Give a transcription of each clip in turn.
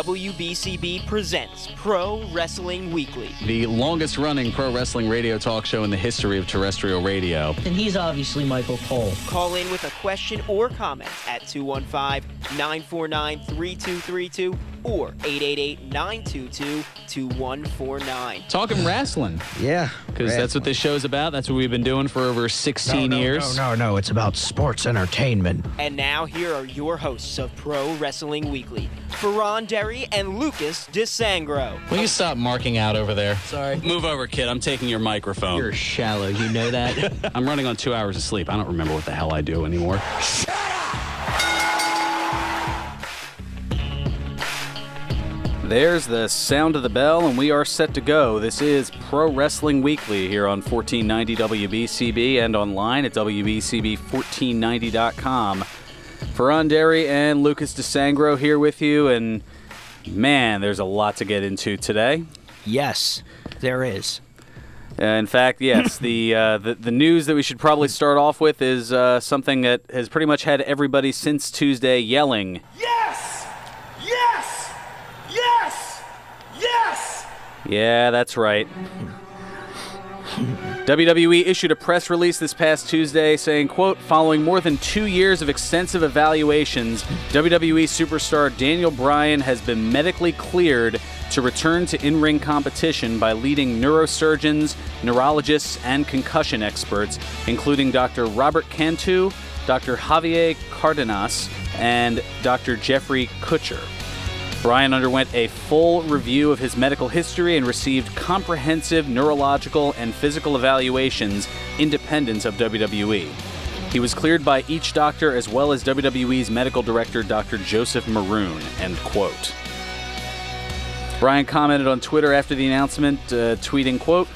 WBCB presents Pro Wrestling Weekly. The longest-running pro wrestling radio talk show in the history of terrestrial radio. And he's obviously Michael Cole. Call in with a question or comment at 215-949-3232 or 888-922-2149. Talking wrestling. Yeah. Because that's what this show's about. That's what we've been doing for over 16 years. No. It's about sports entertainment. And now here are your hosts of Pro Wrestling Weekly, Fearon and Lucas DeSangro. Will you stop marking out over there? Sorry. Move over, kid. I'm taking your microphone. You're shallow, you know that? I'm running on 2 hours of sleep. I don't remember what the hell I do anymore. Shut up! There's the sound of the bell, and we are set to go. This is Pro Wrestling Weekly here on 1490 WBCB and online at WBCB1490.com. Fearon and Lucas DeSangro here with you, and man, there's a lot to get into today. Yes, there is. In fact, yes, the news that we should probably start off with is something that has pretty much had everybody since Tuesday yelling. Yes! Yes! Yes! Yes! Yeah, that's right. WWE issued a press release this past Tuesday saying, quote, following more than 2 years of extensive evaluations, WWE superstar Daniel Bryan has been medically cleared to return to in-ring competition by leading neurosurgeons, neurologists, and concussion experts, including Dr. Robert Cantu, Dr. Javier Cardenas, and Dr. Jeffrey Kutcher. Bryan underwent a full review of his medical history and received comprehensive neurological and physical evaluations independent of WWE. He was cleared by each doctor as well as WWE's medical director, Dr. Joseph Maroon, end quote. Bryan commented on Twitter after the announcement, tweeting, quote,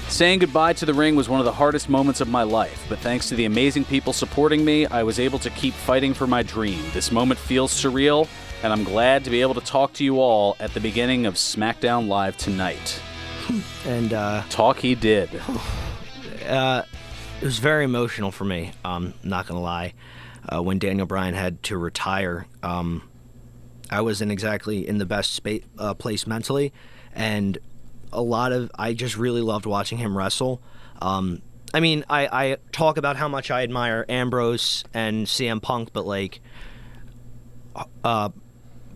saying goodbye to the ring was one of the hardest moments of my life, but thanks to the amazing people supporting me, I was able to keep fighting for my dream. This moment feels surreal, and I'm glad to be able to talk to you all at the beginning of SmackDown Live tonight. And talk he did. It was very emotional for me, not going to lie. When Daniel Bryan had to retire, I wasn't exactly in the best place mentally, and I just really loved watching him wrestle. I mean, I talk about how much I admire Ambrose and CM Punk, but like,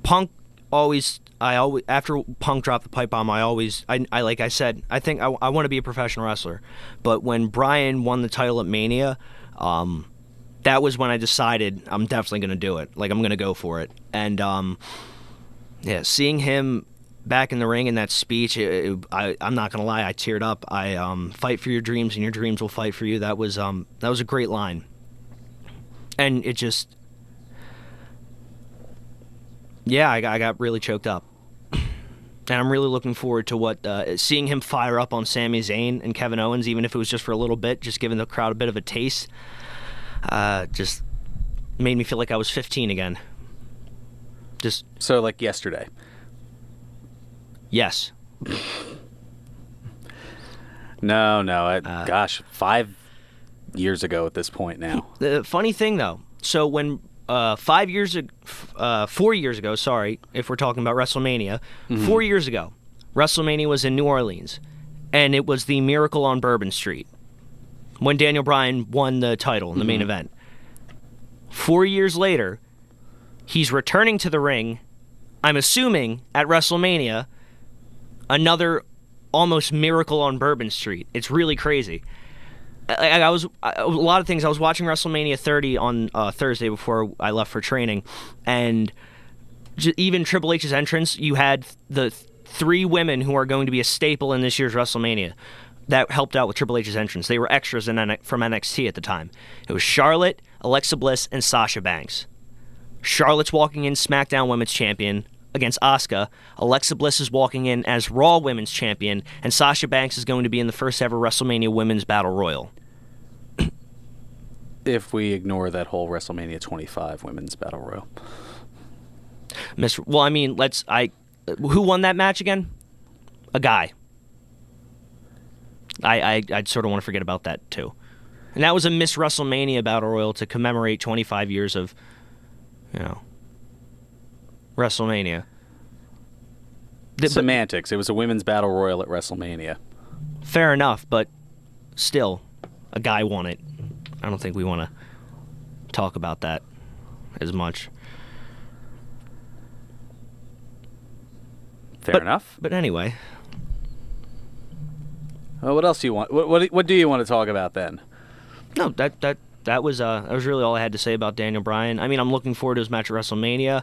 Punk always after Punk dropped the pipe bomb, like I said, I think I want to be a professional wrestler. But when Bryan won the title at Mania, that was when I decided I'm definitely going to do it. Like, I'm going to go for it. And yeah, seeing him back in the ring in that speech, I'm not going to lie, I teared up. Fight for your dreams and your dreams will fight for you. That was a great line. And it just, yeah, I got really choked up. And I'm really looking forward to what seeing him fire up on Sami Zayn and Kevin Owens, even if it was just for a little bit, just giving the crowd a bit of a taste. Just made me feel like I was 15 again. Just so like yesterday. Yes. No. Gosh, 5 years ago at this point now. The funny thing, though, so when 4 years ago, sorry, if we're talking about WrestleMania, 4 years ago, WrestleMania was in New Orleans, and it was the Miracle on Bourbon Street when Daniel Bryan won the title in the main event. 4 years later, he's returning to the ring, I'm assuming, at WrestleMania, another almost Miracle on Bourbon Street. It's really crazy. A lot of things. I was watching WrestleMania 30 on Thursday before I left for training, and even Triple H's entrance, you had the three women who are going to be a staple in this year's WrestleMania that helped out with Triple H's entrance. They were extras from NXT at the time. It was Charlotte, Alexa Bliss, and Sasha Banks. Charlotte's walking in SmackDown Women's Champion against Asuka. Alexa Bliss is walking in as Raw Women's Champion, and Sasha Banks is going to be in the first ever WrestleMania Women's Battle Royal. If we ignore that whole WrestleMania 25 Women's Battle Royal. Well, I mean, who won that match again? A guy. I'd sort of want to forget about that, too. And that was a Miss WrestleMania Battle Royal to commemorate 25 years of, WrestleMania. Semantics. It was a women's battle royal at WrestleMania. Fair enough, but still, a guy won it. I don't think we want to talk about that as much. Fair enough. But anyway. What else do you want? What do you want to talk about then? No, that was really all I had to say about Daniel Bryan. I mean, I'm looking forward to his match at WrestleMania.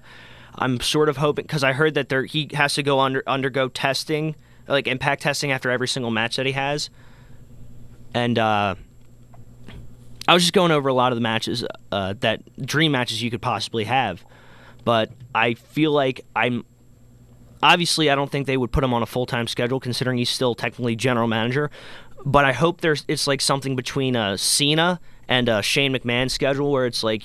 I'm sort of hoping, because I heard that he has to go undergo testing, like impact testing, after every single match that he has. And I was just going over a lot of the matches, that dream matches you could possibly have. But I feel like obviously, I don't think they would put him on a full-time schedule, considering he's still technically general manager. But I hope it's like something between Cena and Shane McMahon's schedule, where it's like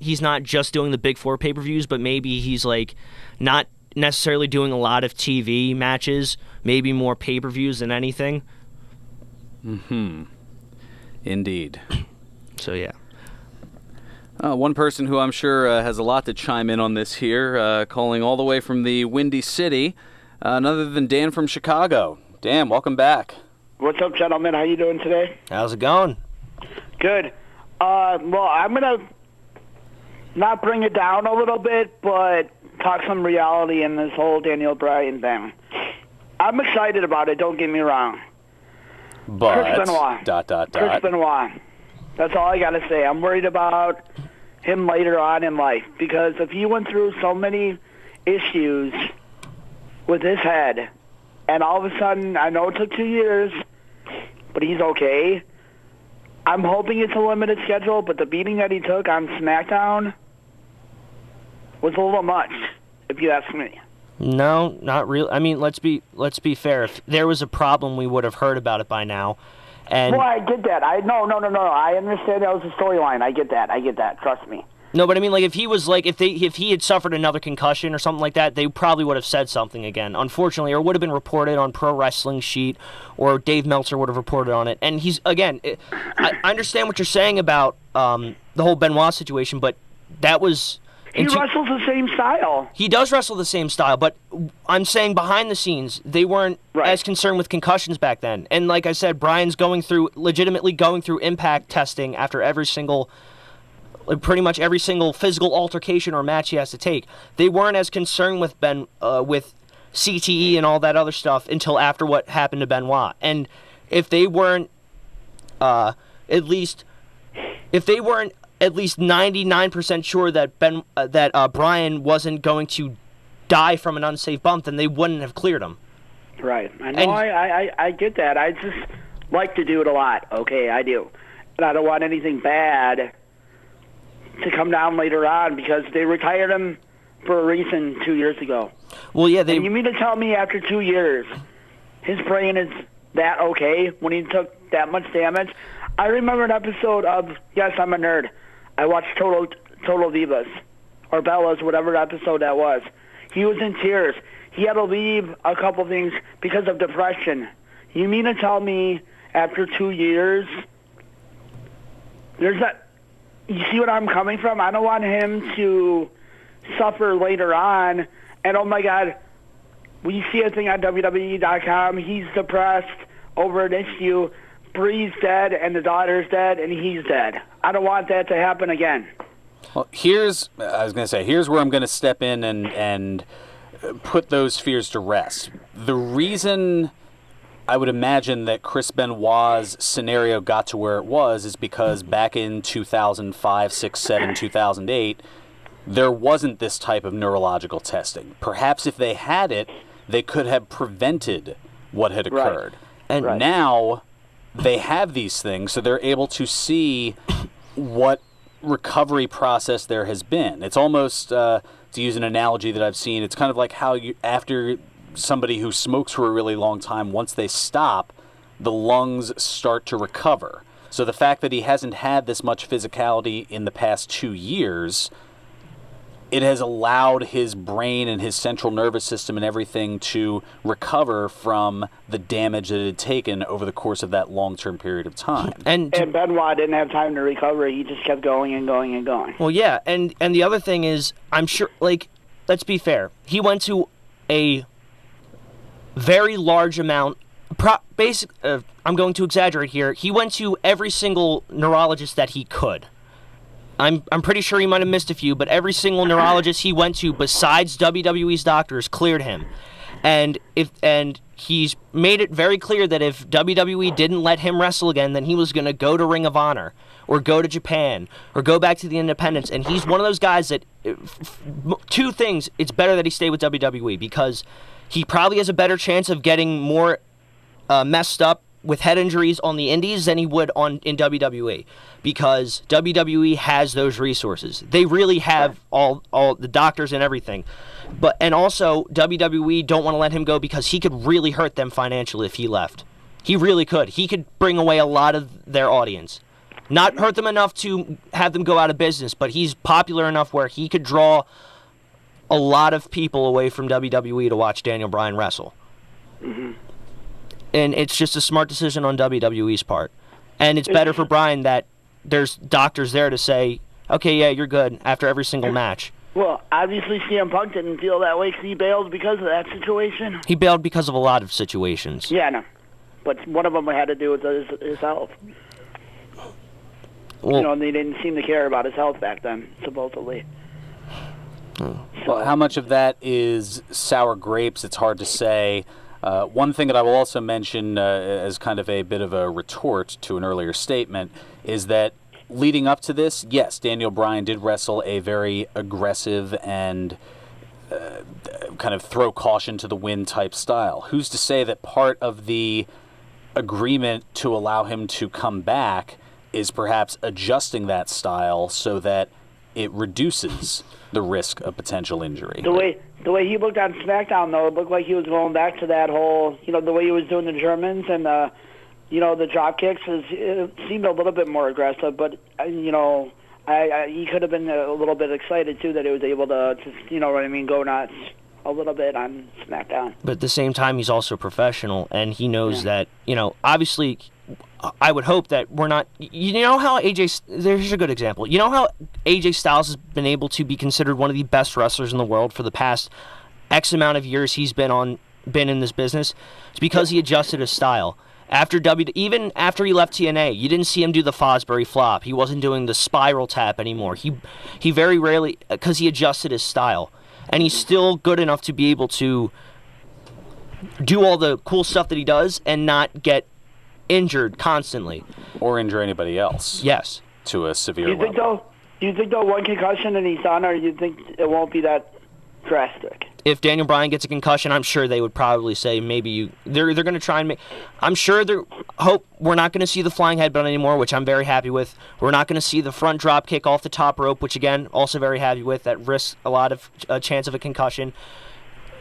he's not just doing the big 4 pay-per-views, but maybe he's like not necessarily doing a lot of TV matches, maybe more pay-per-views than anything. Indeed. So yeah. One person who I'm sure has a lot to chime in on this here, calling all the way from the Windy City, none other than Dan from Chicago. Dan, welcome back. What's up, gentlemen? How you doing today? How's it going? Good. Well, I'm going to not bring it down a little bit, but talk some reality in this whole Daniel Bryan thing. I'm excited about it, don't get me wrong. But, Chris Benoit. Chris Benoit. That's all I got to say. I'm worried about him later on in life, because if he went through so many issues with his head, and all of a sudden, I know it took 2 years, but he's okay. I'm hoping it's a limited schedule, but the beating that he took on SmackDown was a little much, if you ask me. No, not really. I mean, let's be fair. If there was a problem, we would have heard about it by now. And well, I get that. No. I understand that was a storyline. I get that. Trust me. No, but I mean, like, if he was like, if he had suffered another concussion or something like that, they probably would have said something again. Unfortunately, or would have been reported on Pro Wrestling Sheet, or Dave Meltzer would have reported on it. And he's I understand what you're saying about the whole Benoit situation, but that was. He wrestles the same style. He does wrestle the same style, but I'm saying behind the scenes, they weren't as concerned with concussions back then. And like I said, Bryan's legitimately going through impact testing after pretty much every single physical altercation or match he has to take. They weren't as concerned with with CTE and all that other stuff until after what happened to Benoit. And if they weren't at least 99% sure that Bryan wasn't going to die from an unsafe bump, then they wouldn't have cleared him. Right. I know. I get that. I just like to do it a lot. Okay, I do. And I don't want anything bad to come down later on, because they retired him for a reason 2 years ago. Well, yeah. And you mean to tell me after 2 years his brain is that okay when he took that much damage? I remember an episode of Yes, I'm a Nerd. I watched Total Divas, or Bellas, whatever episode that was. He was in tears. He had to leave a couple things because of depression. You mean to tell me after 2 years, you see what I'm coming from? I don't want him to suffer later on. And oh my God, we see a thing on WWE.com. He's depressed over an issue. Bree's dead and the daughter's dead and he's dead. I don't want that to happen again. Well, here's where I'm going to step in and put those fears to rest. The reason I would imagine that Chris Benoit's scenario got to where it was is because back in 2005, 6, 7, 2008, there wasn't this type of neurological testing. Perhaps if they had it, they could have prevented what had occurred. Right. And now they have these things, so they're able to see what recovery process there has been. It's almost, to use an analogy that I've seen, it's kind of like how after somebody who smokes for a really long time, once they stop, the lungs start to recover. So the fact that he hasn't had this much physicality in the past 2 years, it has allowed his brain and his central nervous system and everything to recover from the damage that it had taken over the course of that long-term period of time. And Benoit didn't have time to recover. He just kept going and going and going. Well, yeah, and the other thing is, I'm sure, like, let's be fair. He went to a very large amount. I'm going to exaggerate here. He went to every single neurologist that he could. I'm pretty sure he might have missed a few, but every single neurologist he went to besides WWE's doctors cleared him. And he's made it very clear that if WWE didn't let him wrestle again, then he was going to go to Ring of Honor or go to Japan or go back to the independents. And he's one of those guys that, two things, it's better that he stay with WWE because he probably has a better chance of getting more messed up with head injuries on the indies than he would in WWE because WWE has those resources. They really have all the doctors and everything. And also WWE don't want to let him go because he could really hurt them financially if he left. He really could. He could bring away a lot of their audience. Not hurt them enough to have them go out of business, but he's popular enough where he could draw a lot of people away from WWE to watch Daniel Bryan wrestle. Mm-hmm. And it's just a smart decision on WWE's part. And it's better for Bryan that there's doctors there to say, okay, yeah, you're good after every single match. Well, obviously CM Punk didn't feel that way because he bailed because of that situation. He bailed because of a lot of situations. Yeah, I know. But one of them had to do with his health. Well, they didn't seem to care about his health back then, supposedly. Well, how much of that is sour grapes? It's hard to say. One thing that I will also mention as kind of a bit of a retort to an earlier statement is that leading up to this, yes, Daniel Bryan did wrestle a very aggressive and kind of throw caution to the wind type style. Who's to say that part of the agreement to allow him to come back is perhaps adjusting that style so that it reduces the risk of potential injury? The way he looked on SmackDown, though, it looked like he was going back to that whole, the way he was doing the Germans and the drop kicks, it seemed a little bit more aggressive, but, he could have been a little bit excited, too, that he was able to go nuts a little bit on SmackDown. But at the same time, he's also professional, and he knows that, obviously, I would hope that we're not, how there's a good example. You know how AJ Styles has been able to be considered one of the best wrestlers in the world for the past X amount of years he's been in this business? It's because he adjusted his style. Even after he left TNA, you didn't see him do the Fosbury flop. He wasn't doing the spiral tap anymore. He very rarely, because he adjusted his style. And he's still good enough to be able to do all the cool stuff that he does and not get injured constantly. Or injure anybody else. Yes. To a severe level. Do you think, though, one concussion and he's done, or do you think it won't be that drastic? If Daniel Bryan gets a concussion, I'm sure they would probably say maybe they're going to try and make. I'm sure we're not going to see the flying headbutt anymore, which I'm very happy with. We're not going to see the front drop kick off the top rope, which again also very happy with. That risks a lot of chance of a concussion.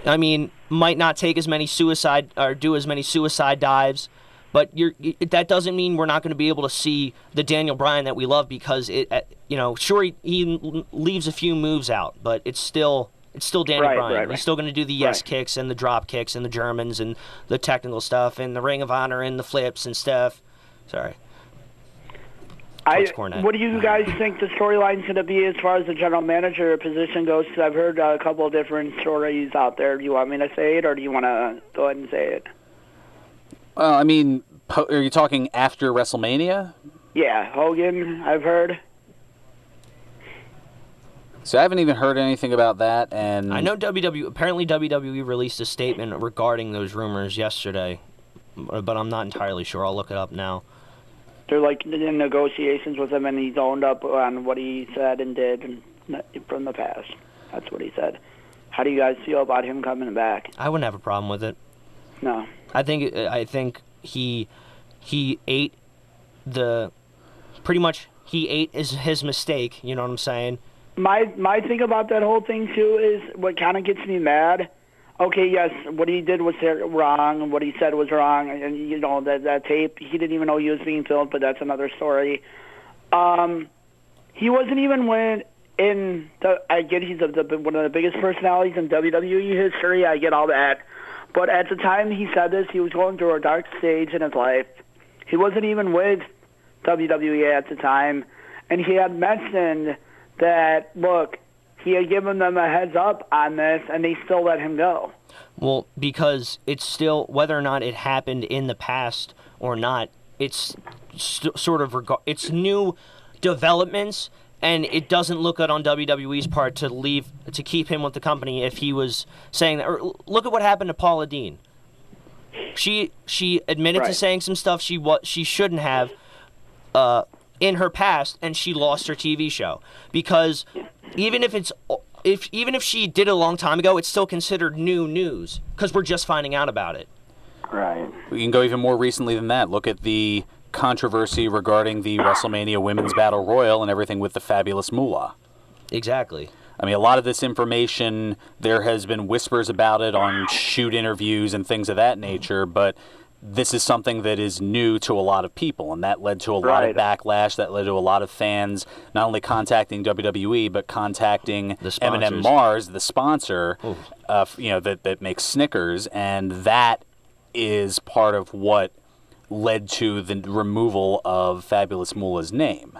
I mean, might not take as many suicide or do as many suicide dives, but that doesn't mean we're not going to be able to see the Daniel Bryan that we love because sure he leaves a few moves out, but it's still Daniel Bryan. Right. He's still going to do the yes kicks and the drop kicks and the Germans and the technical stuff and the Ring of Honor and the flips and stuff. Sorry. What do you guys think the storyline's going to be as far as the general manager position goes? Because I've heard a couple of different stories out there. Do you want me to say it, or do you want to go ahead and say it? Well, I mean, are you talking after WrestleMania? Yeah, Hogan, I've heard. So I haven't even heard anything about that, and I know apparently WWE released a statement regarding those rumors yesterday, but I'm not entirely sure. I'll look it up now. They're in negotiations with him, and he's owned up on what he said and did from the past. That's what he said. How do you guys feel about him coming back? I wouldn't have a problem with it. No. I think he ate he ate his mistake. You know what I'm saying? My thing about that whole thing too is what kind of gets me mad. Okay, yes, what he did was wrong, what he said was wrong, and that tape, he didn't even know he was being filmed, but that's another story. He wasn't even I get he's one of the biggest personalities in WWE history, I get all that. But at the time he said this, he was going through a dark stage in his life. He wasn't even with WWE at the time, and he had mentioned that, look, he had given them a heads up on this, and they still let him go. Well, because it's still, whether or not it happened in the past or not, it's sort of it's new developments, and it doesn't look good on WWE's part to keep him with the company if he was saying that. Or look at what happened to Paula Deen. She admitted to saying some stuff she shouldn't have in her past, and she lost her TV show because even if she did it a long time ago, it's still considered new news because we're just finding out about it. Right. We can go even more recently than that. Look at the controversy regarding the WrestleMania Women's Battle Royal and everything with the Fabulous Moolah. Exactly. I mean, a lot of this information, there has been whispers about it on shoot interviews and things of that nature, but this is something that is new to a lot of people, and that led to a lot of backlash. That led to a lot of fans not only contacting WWE, but contacting M&M Mars, the sponsor, that makes Snickers, and that is part of what led to the removal of Fabulous Moolah's name.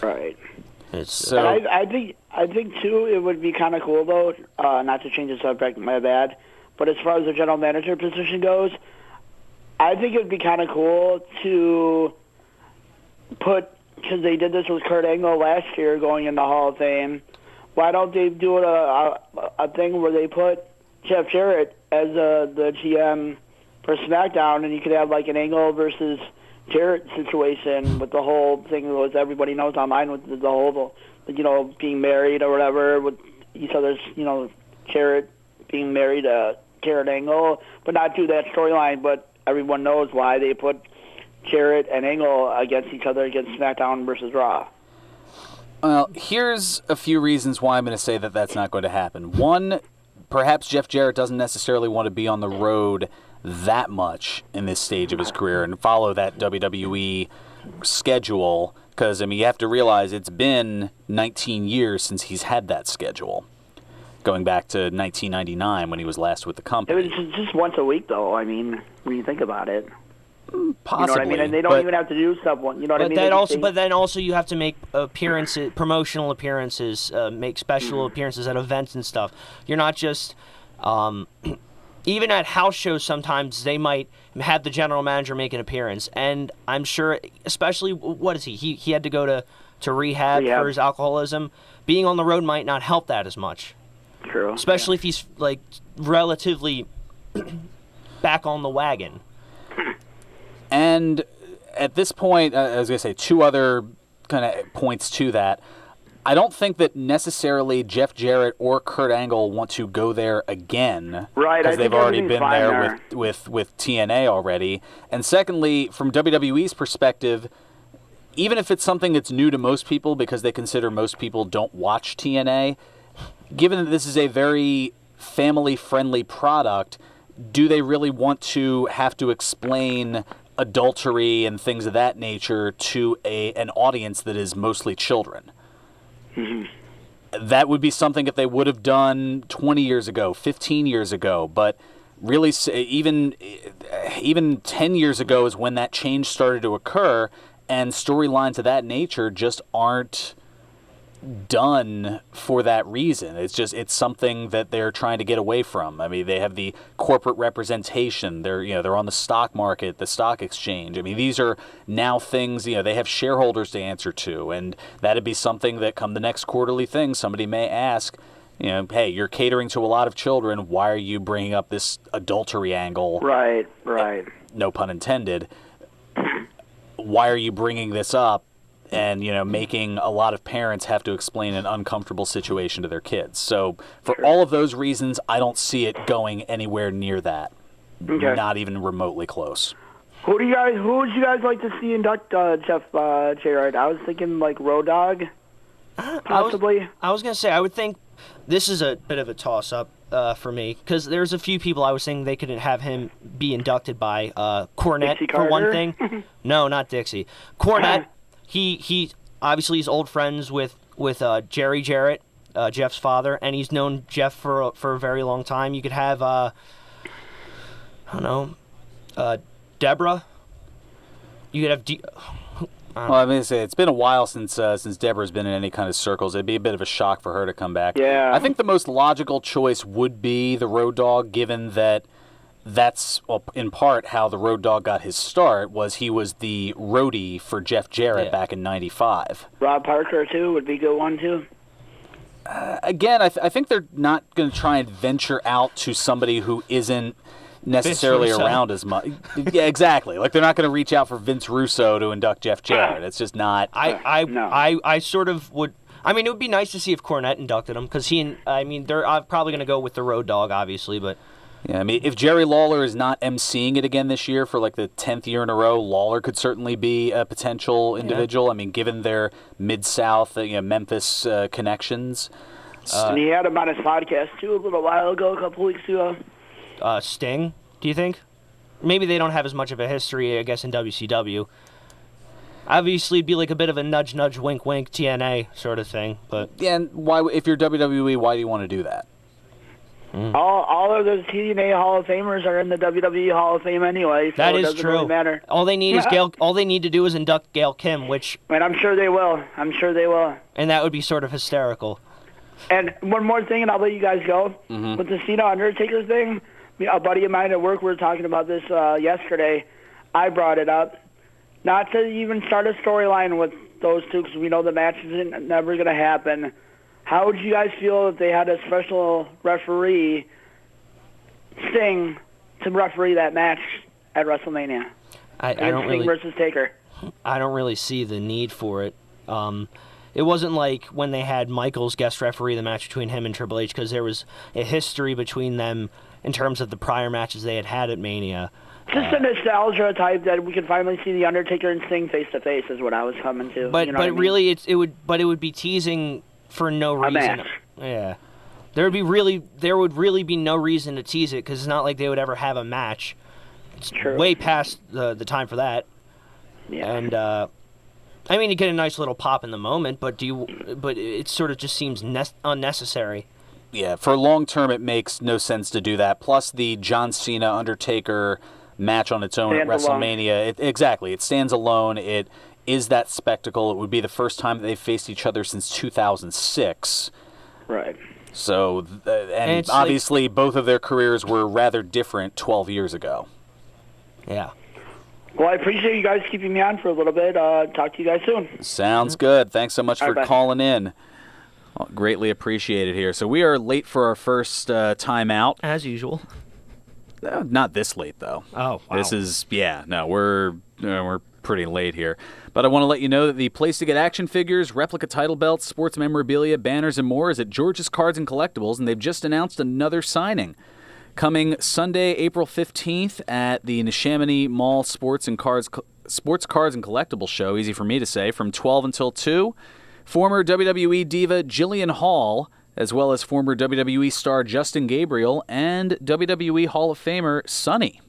Right. So and I think too, it would be kind of cool though. Not to change the subject, my bad. But as far as the general manager position goes, I think it would be kind of cool to put, because they did this with Kurt Angle last year going in the Hall of Fame. Why don't they do a thing where they put Jeff Jarrett as the GM for SmackDown, and you could have like an Angle versus Jarrett situation with the whole thing that everybody knows online with the whole, being married or whatever with each other's, Jarrett being married to Kurt Angle, but not do that storyline, but everyone knows why they put Jarrett and Angle against each other against SmackDown versus Raw. Well, here's a few reasons why I'm going to say that that's not going to happen. One, perhaps Jeff Jarrett doesn't necessarily want to be on the road that much in this stage of his career and follow that WWE schedule, because, you have to realize it's been 19 years since he's had that schedule, going back to 1999 when he was last with the company. It was just once a week, though, when you think about it. Possibly. You know what I mean? And they don't even have to do stuff. You know what I mean? But then also you have to make appearances, promotional appearances, make special appearances at events and stuff. You're not just... even at house shows, sometimes they might have the general manager make an appearance. And I'm sure, especially, what is he? He had to go to rehab for his alcoholism. Being on the road might not help that as much. True. Especially if he's, relatively back on the wagon. And at this point, I was going to say two other kind of points to that. I don't think that necessarily Jeff Jarrett or Kurt Angle want to go there again. Right. Because they've already been there with TNA already. And secondly, from WWE's perspective, even if it's something that's new to most people because they consider most people don't watch TNA, given that this is a very family-friendly product, do they really want to have to explain adultery and things of that nature to an audience that is mostly children? That would be something that they would have done 20 years ago, 15 years ago, but really even 10 years ago is when that change started to occur, and storylines of that nature just aren't done for that reason. It's something that they're trying to get away from. They have the corporate representation. They're on the stock market, the stock exchange. These are now things, they have shareholders to answer to, and that'd be something that come the next quarterly thing, somebody may ask, hey, you're catering to a lot of children. Why are you bringing up this adultery angle? Right. No pun intended. Why are you bringing this up? And, making a lot of parents have to explain an uncomfortable situation to their kids. So for all of those reasons, I don't see it going anywhere near that. Okay. Not even remotely close. Who would you guys like to see induct Jeff Jarrett? I was thinking Road Dogg, possibly. I was going to say, I would think this is a bit of a toss-up for me, because there's a few people I was saying they could have him be inducted by. Cornette, for one thing. No, not Dixie. Cornette. He obviously is old friends with Jerry Jarrett, Jeff's father, and he's known Jeff for a very long time. You could have Deborah. You could have Well, I mean, it's been a while since Deborah's been in any kind of circles. It'd be a bit of a shock for her to come back. Yeah. I think the most logical choice would be the Road Dogg, given that that's in part how the Road Dogg got his start. Was he was the roadie for Jeff Jarrett back in '95. Rob Parker too would be a good one too. Again, I think they're not going to try and venture out to somebody who isn't necessarily around as much. Yeah, exactly. Like, they're not going to reach out for Vince Russo to induct Jeff Jarrett. It's just not. I sort of would. I mean, it would be nice to see if Cornette inducted him, because they're probably going to go with the Road Dogg, obviously, but. Yeah, I mean, if Jerry Lawler is not emceeing it again this year for like the 10th year in a row, Lawler could certainly be a potential individual. Yeah. I mean, given their Mid-South, Memphis connections. And he had him on his podcast, too, a little while ago, a couple weeks ago. Sting, do you think? Maybe they don't have as much of a history, I guess, in WCW. Obviously, it'd be like a bit of a nudge, nudge, wink, wink, TNA sort of thing. But yeah, and why, if you're WWE, why do you want to do that? All of those TNA Hall of Famers are in the WWE Hall of Fame anyway, so that is it doesn't true. really matter. All they need is Gail. All they need to do is induct Gail Kim, which. And I'm sure they will. And that would be sort of hysterical. And one more thing, and I'll let you guys go. With the Cena Undertaker thing, a buddy of mine at work, we were talking about this yesterday. I brought it up. Not to even start a storyline with those two, because we know the match is never going to happen. How would you guys feel if they had a special referee, Sting, to referee that match at WrestleMania? I don't Sting really versus Taker. I don't really see the need for it. It wasn't like when they had Michaels guest referee the match between him and Triple H, because there was a history between them in terms of the prior matches they had at Mania. Just a nostalgia type that we could finally see the Undertaker and Sting face to face is what I was coming to. But you know really, it would be teasing for no reason. Match. Yeah, there would really be no reason to tease it, because it's not like they would ever have a match. It's True. way past the time for that. Yeah. And I mean, you get a nice little pop in the moment, but it sort of just seems unnecessary. Yeah, for long term, it makes no sense to do that. Plus, the John Cena Undertaker match on its own at WrestleMania, it stands alone. It is that spectacle. It would be the first time that they've faced each other since 2006. Right. So, and obviously, both of their careers were rather different 12 years ago. Yeah. Well, I appreciate you guys keeping me on for a little bit. Talk to you guys soon. Sounds good. Thanks so much for bye. calling in. Well, greatly appreciated here. So we are late for our first time out. As usual. Not this late, though. Oh, wow. This is, we're pretty late here. But I want to let you know that the place to get action figures, replica title belts, sports memorabilia, banners, and more is at George's Cards and Collectibles, and they've just announced another signing. Coming Sunday, April 15th at the Neshaminy Mall Sports Cards and Collectibles show, easy for me to say, from 12 until 2. Former WWE diva Jillian Hall, as well as former WWE star Justin Gabriel, and WWE Hall of Famer Sonny.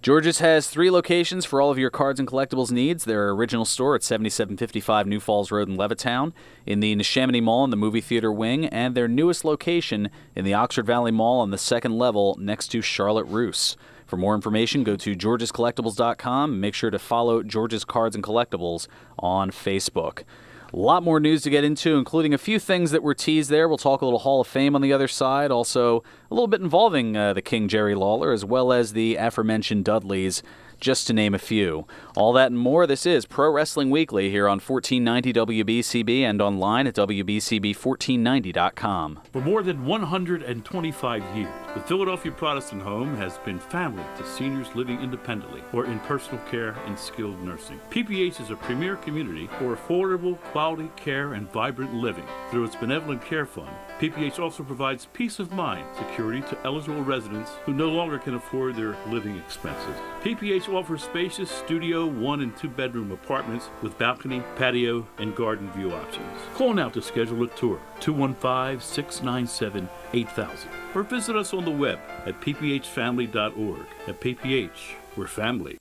George's has 3 locations for all of your cards and collectibles needs. Their original store at 7755 New Falls Road in Levittown, in the Neshaminy Mall in the movie theater wing, and their newest location in the Oxford Valley Mall on the second level next to Charlotte Roos. For more information, go to georgescollectibles.com and make sure to follow George's Cards and Collectibles on Facebook. A lot more news to get into, including a few things that were teased there. We'll talk a little Hall of Fame on the other side. Also, a little bit involving the King Jerry Lawler, as well as the aforementioned Dudleys, just to name a few. All that and more. This is Pro Wrestling Weekly here on 1490 WBCB and online at WBCB1490.com. For more than 125 years, the Philadelphia Protestant Home has been family to seniors living independently or in personal care and skilled nursing. PPH is a premier community for affordable, quality care and vibrant living. Through its Benevolent Care Fund, PPH also provides peace of mind security to eligible residents who no longer can afford their living expenses. PPH offers spacious studio 1 and 2 bedroom apartments with balcony, patio, and garden view options. Call now to schedule a tour, 215-697-8000, or visit us on the web at pphfamily.org. At PPH, we're family.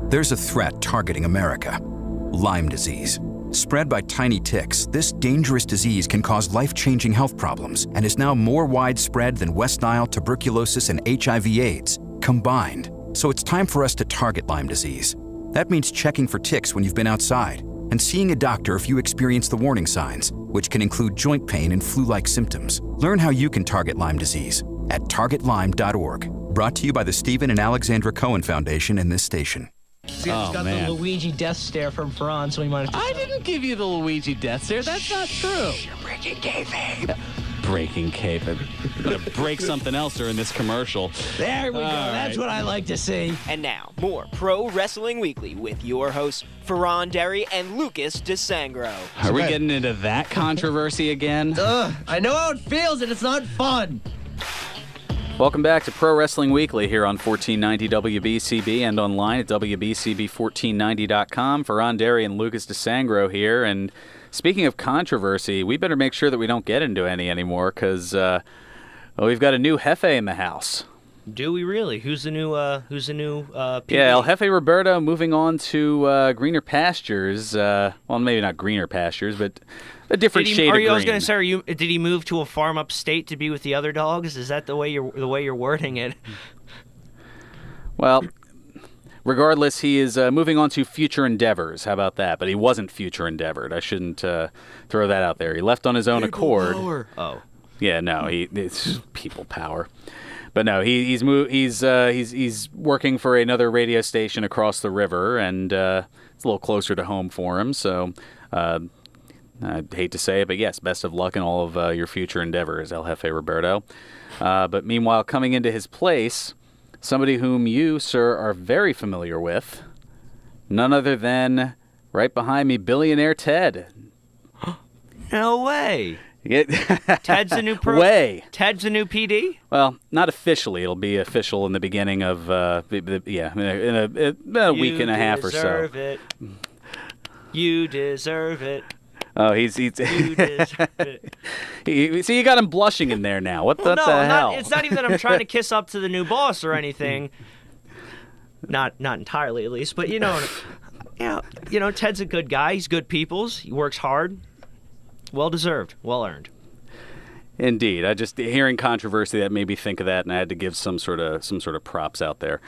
There's a threat targeting America: Lyme disease. Spread by tiny ticks, this dangerous disease can cause life-changing health problems and is now more widespread than West Nile, tuberculosis, and HIV/AIDS combined. So it's time for us to target Lyme disease. That means checking for ticks when you've been outside and seeing a doctor if you experience the warning signs, which can include joint pain and flu-like symptoms. Learn how you can target Lyme disease at targetlyme.org. Brought to you by the Stephen and Alexandra Cohen Foundation and this station. He's got the Luigi death stare from Fearon, so he might have to... I didn't give you the Luigi death stare. That's not true. You're breaking kayfabe. Breaking kayfabe. I'm going to break something else during this commercial. There we go. That's what I like to see. And now, more Pro Wrestling Weekly with your hosts, Fearon Derry and Lucas DeSangro. Are we getting into that controversy again? I know how it feels, and it's not fun. Welcome back to Pro Wrestling Weekly here on 1490 WBCB and online at WBCB1490.com. Fearon Derry and Lucas DeSangro here. And speaking of controversy, we better make sure that we don't get into any anymore because we've got a new Jefe in the house. Do we really? Who's the new PD? Yeah, El Jefe Roberto moving on to greener pastures. Well, maybe not greener pastures, but a different shade of green. I was going to say, did he move to a farm upstate to be with the other dogs? Is that the way you're wording it? Well, regardless, he is moving on to future endeavors. How about that? But he wasn't future endeavored. I shouldn't throw that out there. He left on his own accord. Power. Oh, yeah, no, it's people power. But no, he's working for another radio station across the river, and it's a little closer to home for him. So I'd hate to say it, but yes, best of luck in all of your future endeavors, El Jefe Roberto. But meanwhile, coming into his place, somebody whom you, sir, are very familiar with, none other than right behind me, billionaire Ted. no way. Ted's a new Ted's a new PD? Well, not officially. It'll be official in the beginning of in a week and a half or so. You deserve it. Oh, he's you deserve it. See, you got him blushing in there now. What the hell? It's not even that I'm trying to kiss up to the new boss or anything. Not entirely, at least. But you know, Ted's a good guy. He's good people's. He works hard. Well deserved, well earned. Indeed. I just hearing controversy that made me think of that, and I had to give some sort of props out there.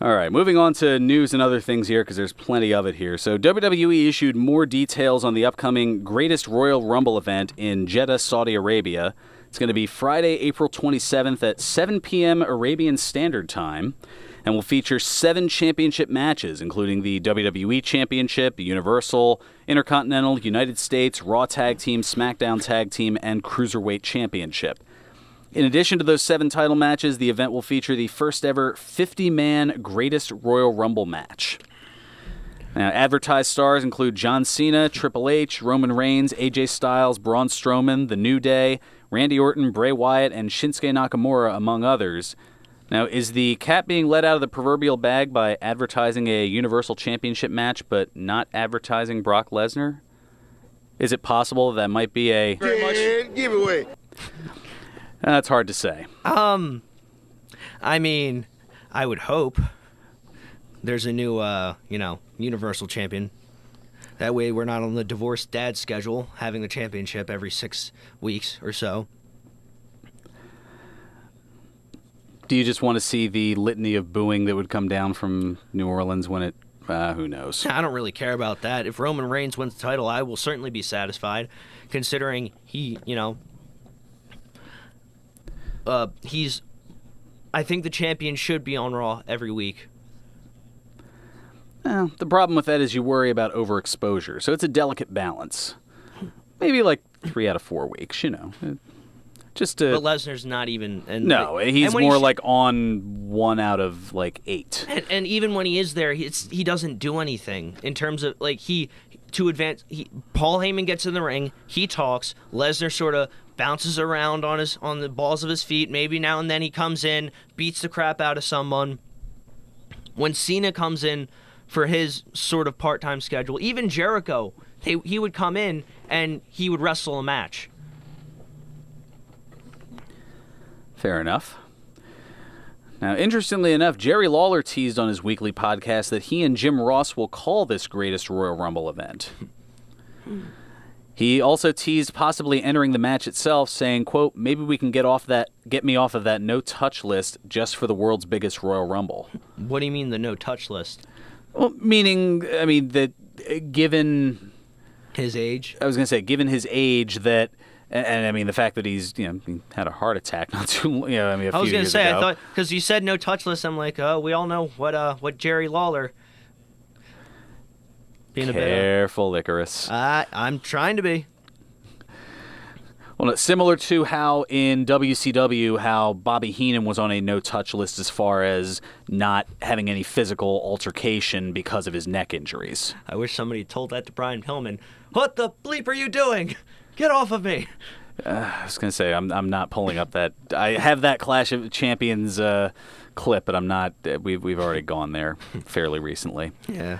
All right, moving on to news and other things here because there's plenty of it here. So WWE issued more details on the upcoming Greatest Royal Rumble event in Jeddah, Saudi Arabia. It's going to be Friday, April 27th at 7 p.m. Arabian Standard Time, and will feature 7 championship matches, including the WWE Championship, the Universal, Intercontinental, United States, Raw Tag Team, SmackDown Tag Team, and Cruiserweight Championship. In addition to those 7 title matches, the event will feature the first ever 50-man Greatest Royal Rumble match. Now, advertised stars include John Cena, Triple H, Roman Reigns, AJ Styles, Braun Strowman, The New Day, Randy Orton, Bray Wyatt, and Shinsuke Nakamura, among others. Now, is the cat being let out of the proverbial bag by advertising a Universal Championship match but not advertising Brock Lesnar? Is it possible that might be a... Give it away. That's hard to say. I mean, I would hope there's a new, Universal Champion. That way we're not on the divorced dad schedule, having the championship every 6 weeks or so. Do you just want to see the litany of booing that would come down from New Orleans when it... who knows? I don't really care about that. If Roman Reigns wins the title, I will certainly be satisfied, considering he, I think the champion should be on Raw every week. Well, the problem with that is you worry about overexposure, so it's a delicate balance. Maybe like 3 out of 4 weeks, Just to... But Lesnar's not even... he's more like on 1 out of 8. And even when he is there, he doesn't do anything in terms of Paul Heyman gets in the ring, he talks, Lesnar sort of bounces around on the balls of his feet. Maybe now and then he comes in, beats the crap out of someone. When Cena comes in for his sort of part-time schedule, even Jericho, he would come in and he would wrestle a match. Fair enough. Now, interestingly enough, Jerry Lawler teased on his weekly podcast that he and Jim Ross will call this Greatest Royal Rumble event. He also teased possibly entering the match itself, saying, quote, maybe we can get me off of that no-touch list just for the world's biggest Royal Rumble. What do you mean the no-touch list? Well, meaning, I mean, that given his age. I was going to say, given his age, that, and I mean, the fact that he's, he had a heart attack not too, a few years ago. I was going to say, I thought, because you said no touch list, I'm like, oh, we all know what Jerry Lawler. Being Careful, Icarus. I'm trying to be. Well, similar to how in WCW, how Bobby Heenan was on a no-touch list as far as not having any physical altercation because of his neck injuries. I wish somebody told that to Brian Pillman. What the bleep are you doing? Get off of me. I was going to say, I'm not pulling up that. I have that Clash of Champions clip, but I'm not. We've already gone there fairly recently. Yeah.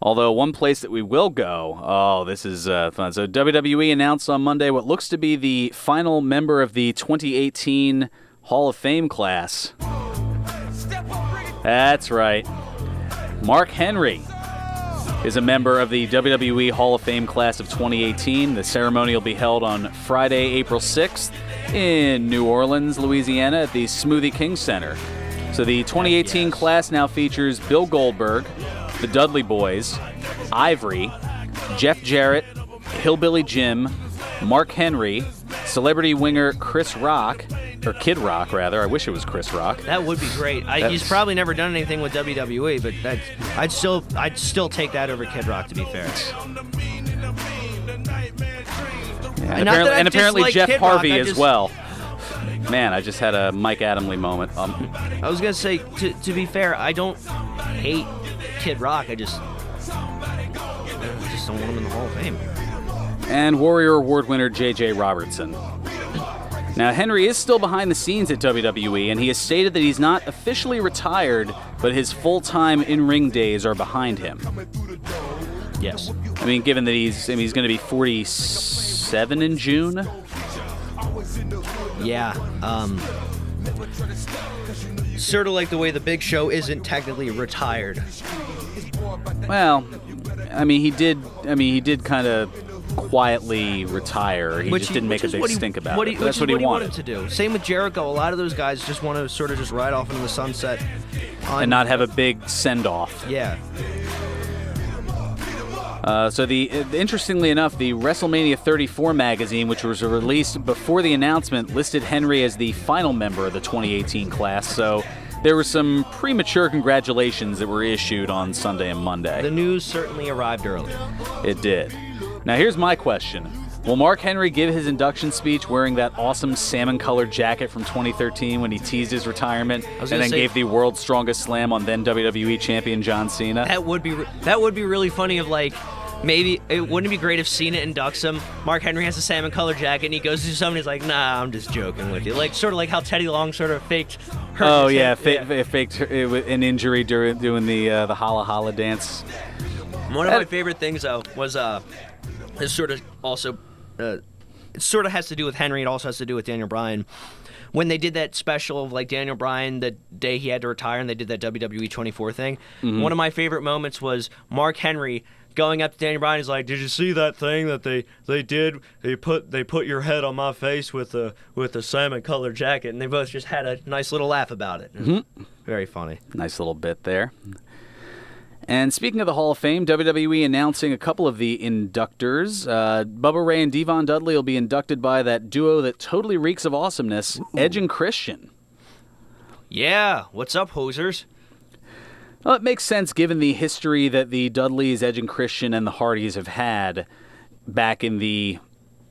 Although one place that we will go, this is fun. So WWE announced on Monday what looks to be the final member of the 2018 Hall of Fame class. That's right. Mark Henry is a member of the WWE Hall of Fame class of 2018. The ceremony will be held on Friday, April 6th in New Orleans, Louisiana at the Smoothie King Center. So the 2018 class now features Bill Goldberg, the Dudley Boys, Ivory, Jeff Jarrett, Hillbilly Jim, Mark Henry, celebrity winger Chris Rock, or Kid Rock, rather. I wish it was Chris Rock. That would be great. He's probably never done anything with WWE, but I'd still take that over Kid Rock, to be fair. Yeah, and apparently Jeff Kid Harvey Rock, as well. Man, I just had a Mike Adamle moment. I was going to say, to be fair, I don't hate Kid Rock. I just don't want him in the Hall of Fame. And Warrior Award winner J.J. Robertson. Now, Henry is still behind the scenes at WWE, and he has stated that he's not officially retired, but his full-time in-ring days are behind him. Yes. I mean, given that he's going to be 47 in June. Yeah. Sort of like the way the Big Show isn't technically retired. Well, I mean, he did kind of quietly retire. He just didn't make a big stink about it. That's what he wanted to do. Same with Jericho. A lot of those guys just want to sort of just ride off into the sunset. And not have a big send-off. Yeah. So interestingly enough, the WrestleMania 34 magazine, which was released before the announcement, listed Henry as the final member of the 2018 class. So there were some premature congratulations that were issued on Sunday and Monday. The news certainly arrived early. It did. Now here's my question. Will Mark Henry give his induction speech wearing that awesome salmon-colored jacket from 2013 when he teased his retirement and then gave the world's strongest slam on then WWE champion John Cena? That would be really funny. Of like, maybe it wouldn't it be great if Cena inducts him. Mark Henry has a salmon-colored jacket and he goes to somebody. He's like, "Nah, I'm just joking with you." Like sort of like how Teddy Long sort of faked. Faked an injury during doing the holla holla dance. One of my favorite things though was this sort of also. It sort of has to do with Henry. It also has to do with Daniel Bryan. When they did that special of like Daniel Bryan the day he had to retire, and they did that WWE 24 thing. Mm-hmm. One of my favorite moments was Mark Henry going up to Daniel Bryan. He's like, "Did you see that thing that they did? They put your head on my face with a salmon colored jacket," and they both just had a nice little laugh about it. Mm-hmm. Very funny. Nice little bit there. And speaking of the Hall of Fame, WWE announcing a couple of the inductors. Bubba Ray and Devon Dudley will be inducted by that duo that totally reeks of awesomeness, Edge and Christian. Yeah, what's up, hosers? Well, it makes sense given the history that the Dudleys, Edge and Christian, and the Hardys have had back in the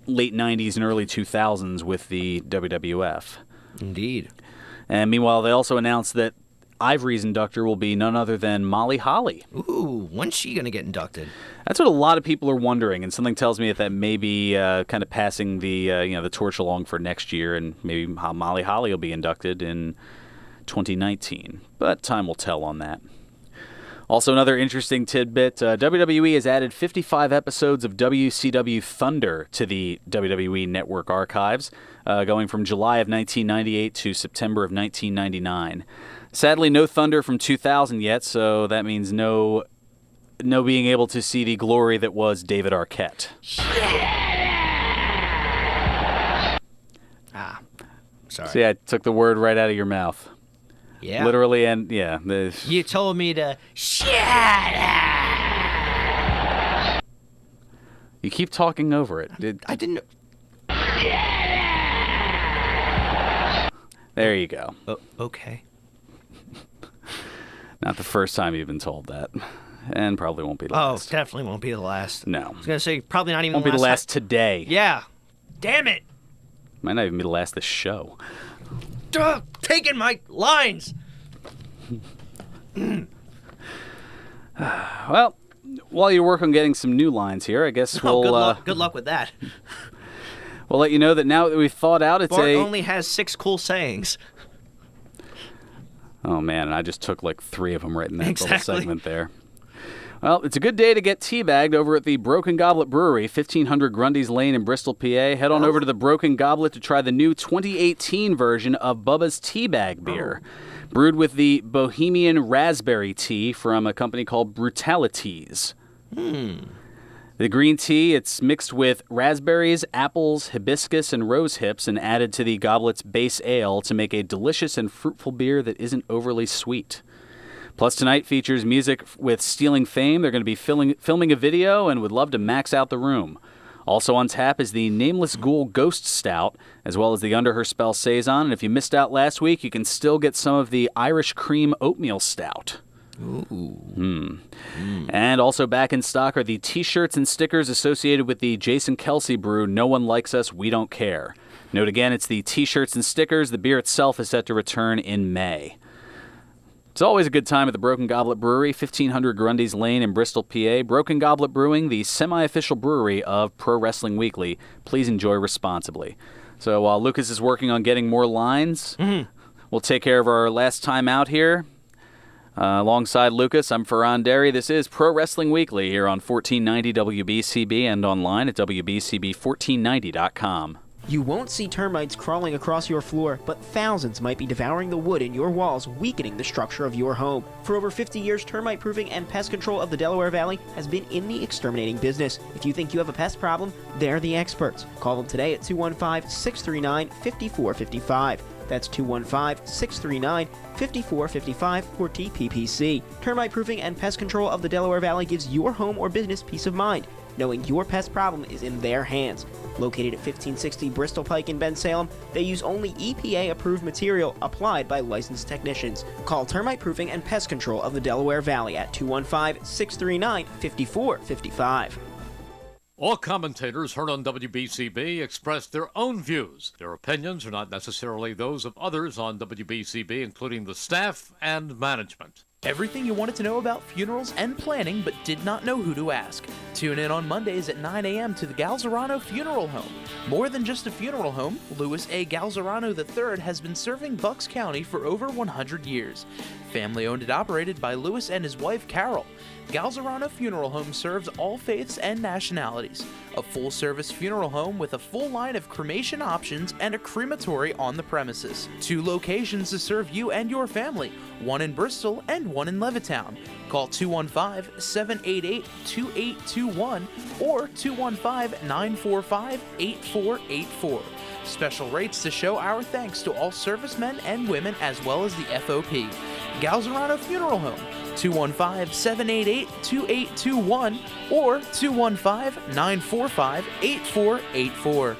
late 90s and early 2000s with the WWF. Indeed. And meanwhile, they also announced that Ivory's inductor will be none other than Molly Holly. Ooh, when's she going to get inducted? That's what a lot of people are wondering, and something tells me that may be kind of passing the torch along for next year, and maybe Molly Holly will be inducted in 2019. But time will tell on that. Also, another interesting tidbit, WWE has added 55 episodes of WCW Thunder to the WWE Network archives, going from July of 1998 to September of 1999. Sadly, no Thunder from 2000 yet, so that means no being able to see the glory that was David Arquette. Sorry. See, I took the word right out of your mouth. Yeah. Literally, and yeah. You told me to shut up. You keep talking over it. I didn't. There you go. Okay. Not the first time you've been told that. And probably won't be the last. Oh, definitely won't be the last. No. I was going to say, probably not even Won't be the last today. Yeah. Damn it. Might not even be the last this show. Duh, taking my lines. Well, while you work on getting some new lines here, I guess we'll... Good luck with that. We'll let you know that now that we've thought out, it's Bart only has 6 cool sayings. Oh, man, and I just took like 3 of them right in that little Exactly. segment there. Well, it's a good day to get teabagged over at the Broken Goblet Brewery, 1500 Grundy's Lane in Bristol, PA. Head on over to the Broken Goblet to try the new 2018 version of Bubba's Teabag beer. Brewed with the Bohemian Raspberry Tea from a company called Brutalities. The green tea, it's mixed with raspberries, apples, hibiscus, and rose hips and added to the goblet's base ale to make a delicious and fruitful beer that isn't overly sweet. Plus, tonight features music with Stealing Fame. They're going to be filming a video and would love to max out the room. Also on tap is the Nameless Ghoul Ghost Stout, as well as the Under Her Spell Saison. And if you missed out last week, you can still get some of the Irish Cream Oatmeal Stout. Ooh. And also back in stock are the T-shirts and stickers associated with the Jason Kelsey brew, No One Likes Us, We Don't Care. Note again, it's the T-shirts and stickers. The beer itself is set to return in May. It's always a good time at the Broken Goblet Brewery, 1500 Grundy's Lane in Bristol, PA. Broken Goblet Brewing, the semi-official brewery of Pro Wrestling Weekly. Please enjoy responsibly. So while Lucas is working on getting more lines, we'll take care of our last time out here. Alongside Lucas, I'm Fearon Derry. This is Pro Wrestling Weekly here on 1490 WBCB and online at WBCB1490.com. You won't see termites crawling across your floor, but thousands might be devouring the wood in your walls, weakening the structure of your home. For over 50 years, termite proofing and pest control of the Delaware Valley has been in the exterminating business. If you think you have a pest problem, they're the experts. Call them today at 215-639-5455. That's 215-639-5455 for TPPC. Termite proofing and pest control of the Delaware Valley gives your home or business peace of mind, knowing your pest problem is in their hands. Located at 1560 Bristol Pike in Bensalem, they use only EPA-approved material applied by licensed technicians. Call Termite Proofing and Pest Control of the Delaware Valley at 215-639-5455. All commentators heard on WBCB express their own views. Their opinions are not necessarily those of others on WBCB, including the staff and management. Everything you wanted to know about funerals and planning but did not know who to ask. Tune in on Mondays at 9 a.m. to the Galzerano Funeral Home. More than just a funeral home, Louis A. Galzerano III has been serving Bucks County for over 100 years. Family owned and operated by Louis and his wife Carol. Galzerano Funeral Home serves all faiths and nationalities. A full-service funeral home with a full line of cremation options and a crematory on the premises. 2 locations to serve you and your family, one in Bristol and one in Levittown. Call 215-788-2821 or 215-945-8484. Special rates to show our thanks to all servicemen and women as well as the FOP. Galzerano Funeral Home, 215-788-2821 or 215-945-8484.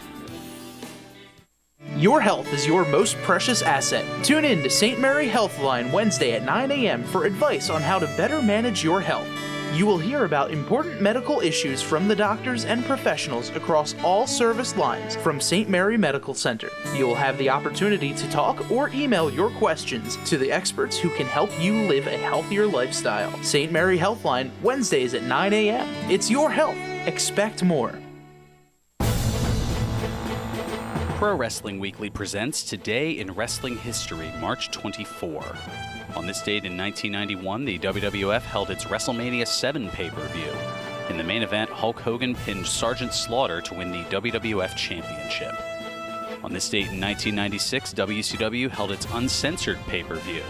Your health is your most precious asset. Tune in to St. Mary Healthline Wednesday at 9 a.m. for advice on how to better manage your health. You will hear about important medical issues from the doctors and professionals across all service lines from St. Mary Medical Center. You will have the opportunity to talk or email your questions to the experts who can help you live a healthier lifestyle. St. Mary Healthline, Wednesdays at 9 a.m. It's your health. Expect more. Pro Wrestling Weekly presents Today in Wrestling History, March 24. On this date in 1991, the WWF held its WrestleMania 7 pay-per-view. In the main event, Hulk Hogan pinned Sergeant Slaughter to win the WWF Championship. On this date in 1996, WCW held its uncensored pay-per-view.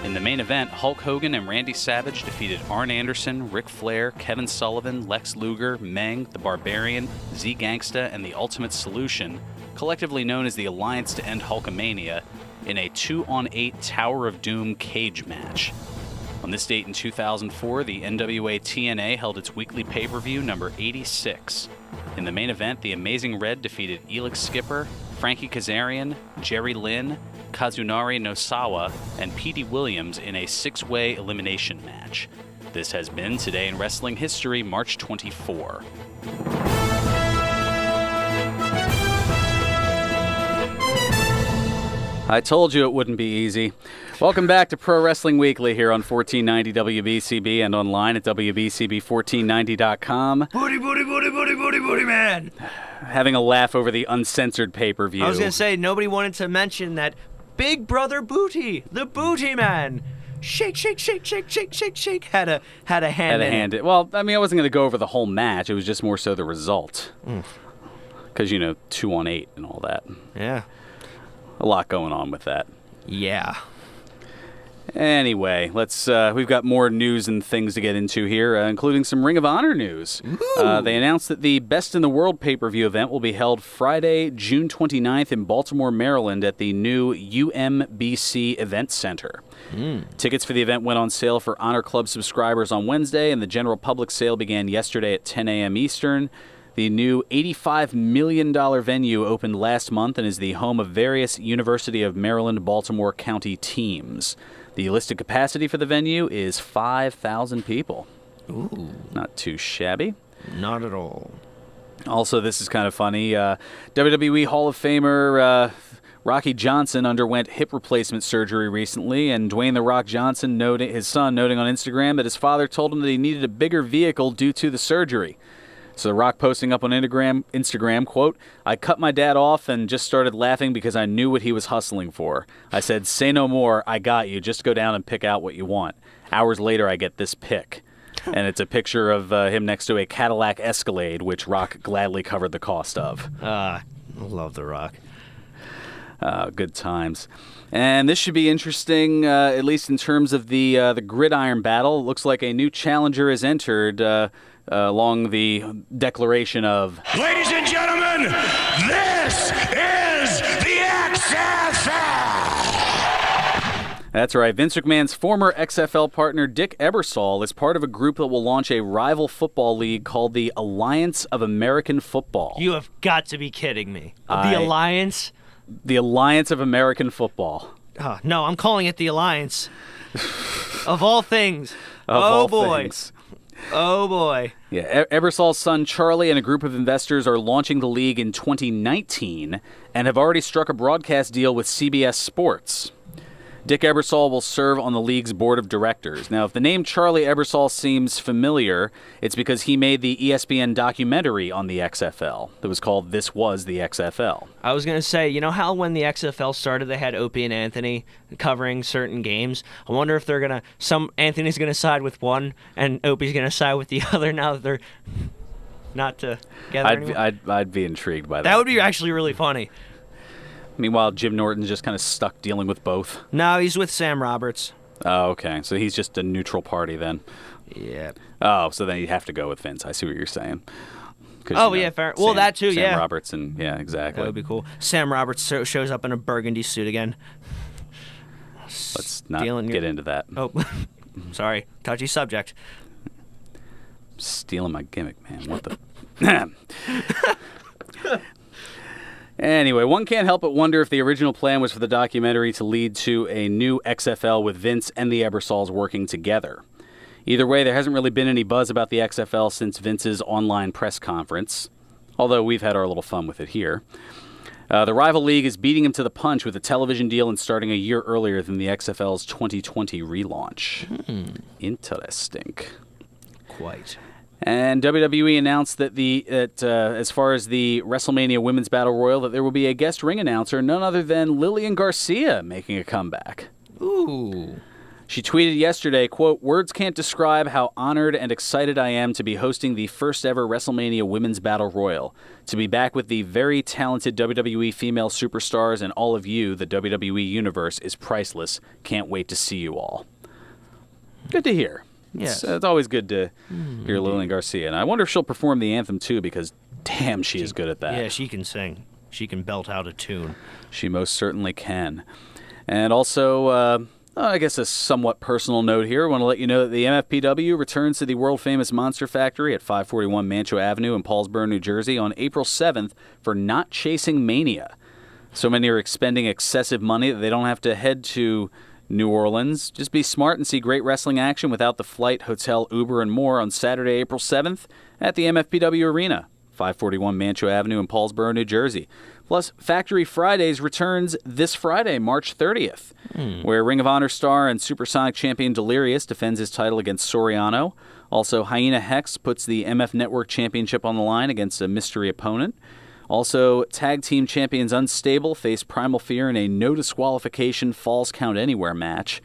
In the main event, Hulk Hogan and Randy Savage defeated Arn Anderson, Ric Flair, Kevin Sullivan, Lex Luger, Meng, The Barbarian, Z-Gangsta, and The Ultimate Solution, collectively known as the Alliance to End Hulkamania, in a 2-on-8 Tower of Doom cage match. On this date in 2004, the NWA TNA held its weekly pay-per-view number 86. In the main event, the Amazing Red defeated Elix Skipper, Frankie Kazarian, Jerry Lynn, Kazunari Nosawa, and Petey Williams in a 6-way elimination match. This has been Today in Wrestling History, March 24. I told you it wouldn't be easy. Welcome back to Pro Wrestling Weekly here on 1490 WBCB and online at WBCB1490.com. Booty, man. Having a laugh over the uncensored pay-per-view. I was going to say, nobody wanted to mention that Big Brother Booty, the Booty Man. Shake, shake, shake, shake, shake, shake, shake. Had a hand in it. Well, I mean, I wasn't going to go over the whole match. It was just more so the result. Because, 2-on-8 and all that. Yeah. A lot going on with that. Yeah. Anyway, we've got more news and things to get into here, including some Ring of Honor news. They announced that the Best in the World pay-per-view event will be held Friday, June 29th in Baltimore, Maryland at the new UMBC Event Center. Tickets for the event went on sale for Honor Club subscribers on Wednesday, and the general public sale began yesterday at 10 a.m. Eastern. The new $85 million venue opened last month and is the home of various University of Maryland-Baltimore County teams. The listed capacity for the venue is 5,000 people. Ooh. Not too shabby. Not at all. Also, this is kind of funny. WWE Hall of Famer Rocky Johnson underwent hip replacement surgery recently, and Dwayne "The Rock" Johnson, his son, noting on Instagram that his father told him that he needed a bigger vehicle due to the surgery. So The Rock posting up on Instagram, quote, "I cut my dad off and just started laughing because I knew what he was hustling for. I said, say no more, I got you. Just go down and pick out what you want. Hours later, I get this pic." And it's a picture of him next to a Cadillac Escalade, which Rock gladly covered the cost of. I love The Rock. Good times. And this should be interesting, at least in terms of the gridiron battle. It looks like a new challenger is entered along the declaration of... Ladies and gentlemen, this is the XFL! That's right. Vince McMahon's former XFL partner, Dick Ebersol, is part of a group that will launch a rival football league called the Alliance of American Football. You have got to be kidding me. The Alliance? The Alliance of American Football. No, I'm calling it the Alliance. Of all things. Of all things. Oh, boy. Yeah, Ebersol's son Charlie and a group of investors are launching the league in 2019 and have already struck a broadcast deal with CBS Sports. Dick Ebersol will serve on the league's board of directors. Now, if the name Charlie Ebersol seems familiar, it's because he made the ESPN documentary on the XFL that was called This Was the XFL. I was going to say, you know how when the XFL started, they had Opie and Anthony covering certain games? I wonder if they're going to, Anthony's going to side with one and Opie's going to side with the other now that they're not together anymore. I'd be intrigued by that. That would be actually really funny. Meanwhile, Jim Norton's just kind of stuck dealing with both. No, he's with Sam Roberts. Oh, okay. So he's just a neutral party then. Yeah. Oh, so then you have to go with Vince. I see what you're saying. Oh, yeah, fair. Well, that too, Sam Roberts and, yeah, exactly. That would be cool. Sam Roberts shows up in a burgundy suit again. Let's not get into that. Oh, sorry. Touchy subject. Stealing my gimmick, man. What the... Anyway, one can't help but wonder if the original plan was for the documentary to lead to a new XFL with Vince and the Ebersols working together. Either way, there hasn't really been any buzz about the XFL since Vince's online press conference, although we've had our little fun with it here. The rival league is beating him to the punch with a television deal and starting a year earlier than the XFL's 2020 relaunch. Interesting. Quite. And WWE announced that as far as the WrestleMania Women's Battle Royal, that there will be a guest ring announcer, none other than Lillian Garcia, making a comeback. Ooh. She tweeted yesterday, quote, "Words can't describe how honored and excited I am to be hosting the first ever WrestleMania Women's Battle Royal. To be back with the very talented WWE female superstars and all of you, the WWE Universe, is priceless. Can't wait to see you all." Good to hear. Yes. It's always good to hear Lillian Garcia. And I wonder if she'll perform the anthem, too, because damn, she is good at that. Yeah, she can sing. She can belt out a tune. She most certainly can. And also, I guess a somewhat personal note here. I want to let you know that the MFPW returns to the world-famous Monster Factory at 541 Mancho Avenue in Paulsboro, New Jersey on April 7th for Not Chasing Mania. So many are expending excessive money that they don't have to head to New Orleans. Just be smart and see great wrestling action without the flight, hotel, Uber, and more on Saturday, April 7th at the MFPW Arena, 541 Mancho Avenue in Paulsboro, New Jersey. Plus, Factory Fridays returns this Friday, March 30th, where Ring of Honor star and Supersonic champion Delirious defends his title against Soriano. Also, Hyena Hex puts the MF Network Championship on the line against a mystery opponent. Also, Tag Team Champions Unstable face Primal Fear in a no-disqualification Falls Count Anywhere match.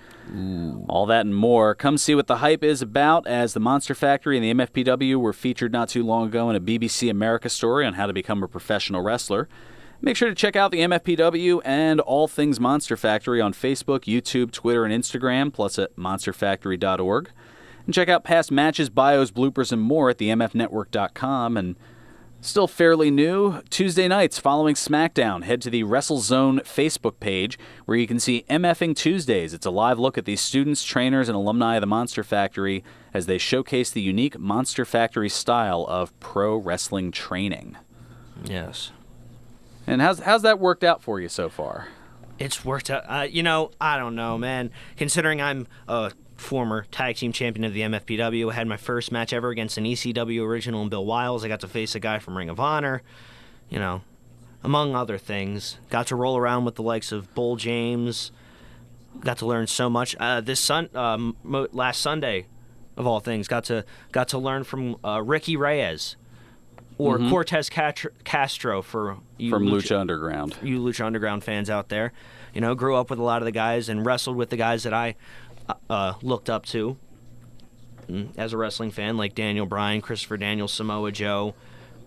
All that and more. Come see what the hype is about, as the Monster Factory and the MFPW were featured not too long ago in a BBC America story on how to become a professional wrestler. Make sure to check out the MFPW and all things Monster Factory on Facebook, YouTube, Twitter, and Instagram, plus at monsterfactory.org. And check out past matches, bios, bloopers, and more at themfnetwork.com. And still fairly new, Tuesday nights following SmackDown, head to the WrestleZone Facebook page where you can see MFing Tuesdays. It's a live look at the students, trainers, and alumni of the Monster Factory as they showcase the unique Monster Factory style of pro wrestling training. Yes. And how's that worked out for you so far? It's worked out. I don't know, man. Considering I'm a former tag team champion of the MFPW, I had my first match ever against an ECW original and Bill Wiles. I got to face a guy from Ring of Honor, among other things. Got to roll around with the likes of Bull James. Got to learn so much. Last Sunday, of all things, got to learn from Ricky Reyes. Or Cortez Castro from Lucha Underground. You Lucha Underground fans out there. Grew up with a lot of the guys and wrestled with the guys that I looked up to as a wrestling fan, like Daniel Bryan, Christopher Daniel, Samoa Joe.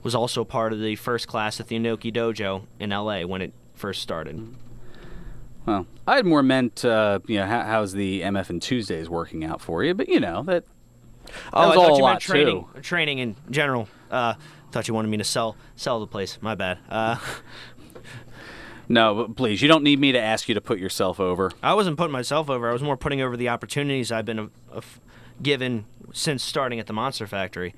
Was also part of the first class at the Inoki Dojo in L.A. when it first started. Well, I had more meant, how's the MF and Tuesdays working out for you? But, that was all a lot, too. Training in general. Thought you wanted me to sell the place. My bad. No, but please, you don't need me to ask you to put yourself over. I wasn't putting myself over. I was more putting over the opportunities I've been given since starting at the Monster Factory.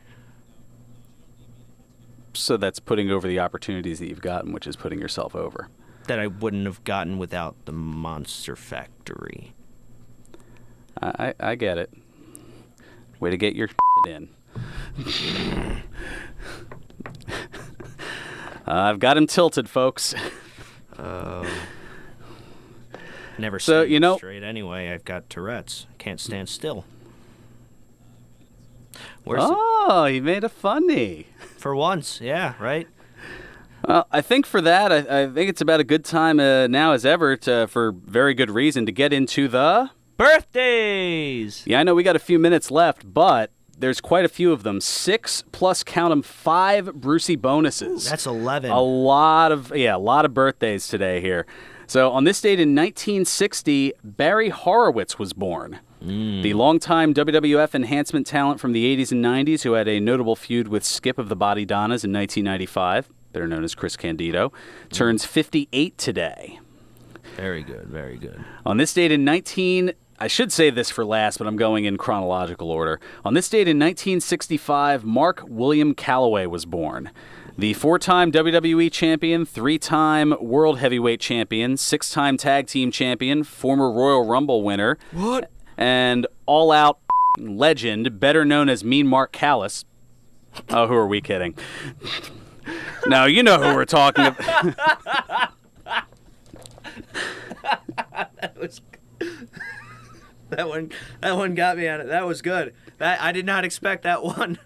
So that's putting over the opportunities that you've gotten, which is putting yourself over. That I wouldn't have gotten without the Monster Factory. I get it. Way to get your in. I've got him tilted, folks. Never stand straight anyway. I've got Tourette's. Can't stand still. You made a funny. For once, yeah, right? Well, I think for that, I think it's about a good time now as ever, for very good reason, to get into the... birthdays! Yeah, I know we got a few minutes left, but there's quite a few of them. 6 plus, count them, 5 Brucey bonuses. Ooh, that's 11. A lot of birthdays today here. So on this date in 1960, Barry Horowitz was born. The longtime WWF enhancement talent from the 80s and 90s who had a notable feud with Skip of the Body Donnas in 1995, better known as Chris Candido, turns 58 today. Very good, very good. On this date in I should say this for last, but I'm going in chronological order. On this date in 1965, Mark William Calloway was born. The 4-time WWE champion, 3-time World Heavyweight champion, 6-time Tag Team champion, former Royal Rumble winner. What? And all-out legend, better known as Mean Mark Callis. Oh, who are we kidding? No, you know who we're talking about. That one got me on it. That was good. I did not expect that one.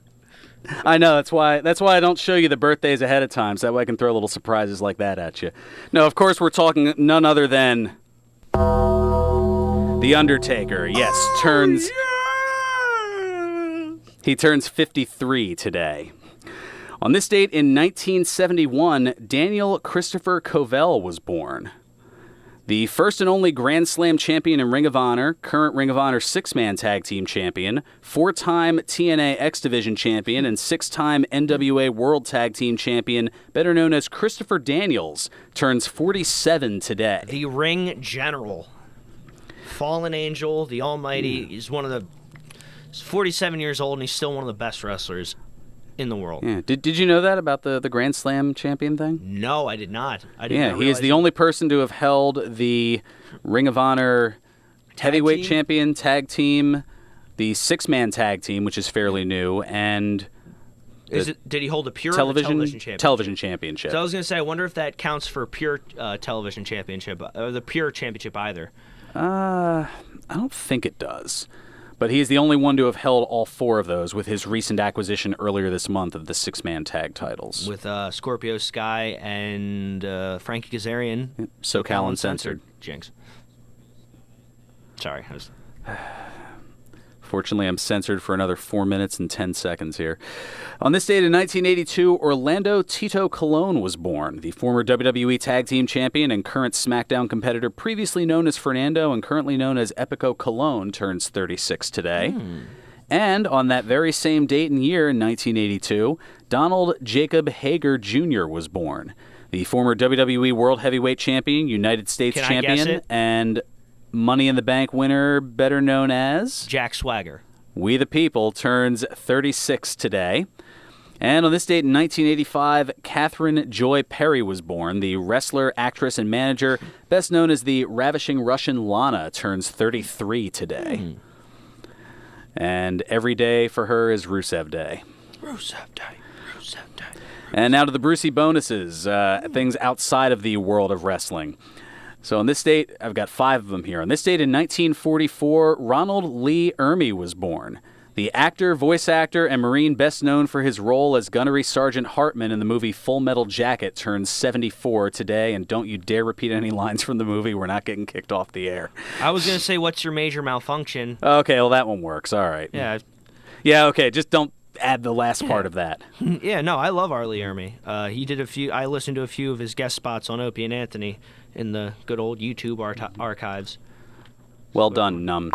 I know, that's why I don't show you the birthdays ahead of time, so that way I can throw little surprises like that at you. No, of course we're talking none other than The Undertaker. Yes, he turns 53 today. On this date in 1971, Daniel Christopher Covell was born. The first and only Grand Slam champion in Ring of Honor, current Ring of Honor 6-man tag team champion, 4-time TNA X Division champion, and 6-time NWA World Tag Team champion, better known as Christopher Daniels, turns 47 today. The Ring General. fallen angel, the almighty. He's 47 years old, and he's still one of the best wrestlers in the world. Yeah. Did you know that about the Grand Slam champion thing? No, I did not. He is the only person to have held the Ring of Honor heavyweight champion tag team, the 6-man tag team, which is fairly new, and did he hold a pure television championship? Television championship. So I was going to say, I wonder if that counts for pure television championship, or the pure championship either. I don't think it does. But he is the only one to have held all 4 of those with his recent acquisition earlier this month of the 6-man tag titles. With Scorpio Sky and Frankie Kazarian. SoCal Uncensored. Jinx. Sorry. Fortunately, I'm censored for another 4 minutes and 10 seconds here. On this date in 1982, Orlando Tito Colon was born, the former WWE Tag Team Champion and current SmackDown competitor previously known as Fernando and currently known as Epico Colon turns 36 today. And on that very same date and year in 1982, Donald Jacob Hager Jr. was born, the former WWE World Heavyweight Champion, United States Champion, and Money in the Bank winner, better known as Jack Swagger. We the People turns 36 today. And on this date in 1985, Catherine Joy Perry was born. The wrestler, actress, and manager, best known as the ravishing Russian Lana, turns 33 today. And every day for her is Rusev Day. Rusev Day. Rusev Day. And now to the Brucey bonuses, things outside of the world of wrestling. So on this date, I've got 5 of them here. On this date in 1944, Ronald Lee Ermey was born. The actor, voice actor, and Marine best known for his role as Gunnery Sergeant Hartman in the movie Full Metal Jacket turns 74 today. And don't you dare repeat any lines from the movie. We're not getting kicked off the air. I was going to say, what's your major malfunction? Okay, well, that one works. All right. Yeah. Yeah, okay. Just don't add the last part of that. Yeah, no, I love Arlie Ermey. He did I listened to a few of his guest spots on Opie and Anthony in the good old YouTube archives. Well done, numb.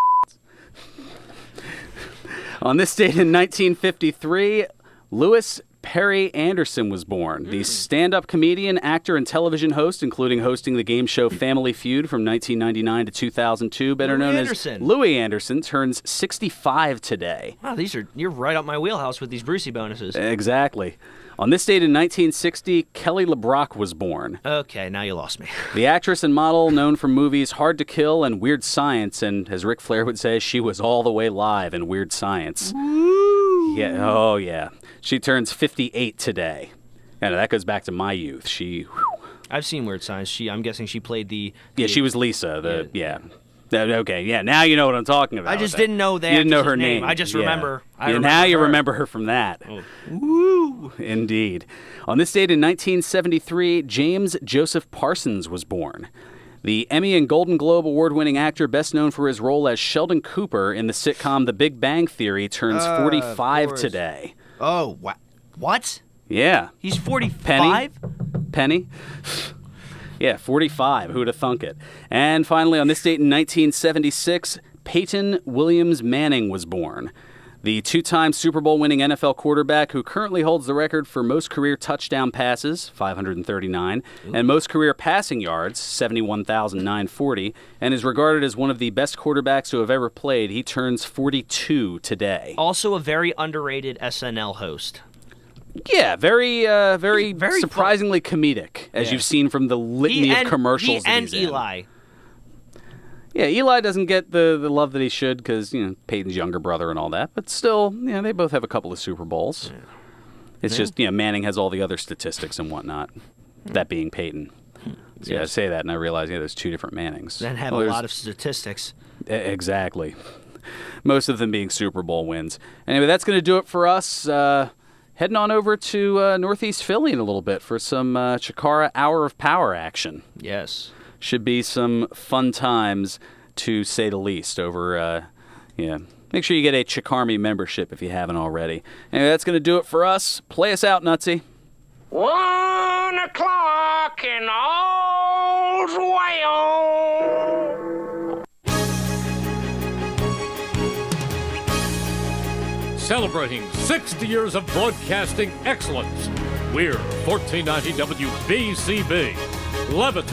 On this date in 1953, Louis Perry Anderson was born. The stand-up comedian, actor, and television host, including hosting the game show Family Feud from 1999 to 2002, better known as Louis Anderson, turns 65 today. Wow, you're right up my wheelhouse with these Brucey bonuses. Exactly. On this date in 1960, Kelly LeBrock was born. Okay, now you lost me. The actress and model known for movies Hard to Kill and Weird Science, and as Ric Flair would say, she was all the way live in Weird Science. Woo! Yeah, oh yeah. She turns 58 today. And that goes back to my youth. I've seen Weird Science. I'm guessing she played the... Yeah, she was Lisa. Okay, yeah, now you know what I'm talking about. I just didn't know that. You didn't know her name. I just remember. Now you remember her from that. Oh. Woo! Indeed. On this date in 1973, James Joseph Parsons was born. The Emmy and Golden Globe award-winning actor best known for his role as Sheldon Cooper in the sitcom The Big Bang Theory turns 45 today. Oh, what? Yeah. He's 45? Penny? Yeah, 45. Who'd have thunk it? And finally, on this date in 1976, Peyton Williams Manning was born. The 2-time Super Bowl winning NFL quarterback who currently holds the record for most career touchdown passes, 539, and most career passing yards, 71,940, and is regarded as one of the best quarterbacks who have ever played. He turns 42 today. Also a very underrated SNL host. Yeah, very surprisingly comedic, as you've seen from the litany of commercials that he's in. And Eli. Yeah, Eli doesn't get the love that he should because, Peyton's younger brother and all that. But still, they both have a couple of Super Bowls. Yeah. It's just, Manning has all the other statistics and whatnot, that being Peyton. So, yeah, I say that and I realize, there's 2 different Mannings. That have a lot of statistics. Exactly. Most of them being Super Bowl wins. Anyway, that's going to do it for us. Heading on over to Northeast Philly in a little bit for some Chikara Hour of Power action. Yes. Should be some fun times, to say the least, over, Make sure you get a Chikarmy membership if you haven't already. Anyway, that's going to do it for us. Play us out, Nutsy. 1 o'clock and all's well. Celebrating 60 years of broadcasting excellence, we're 1490 WBCB, Leviton.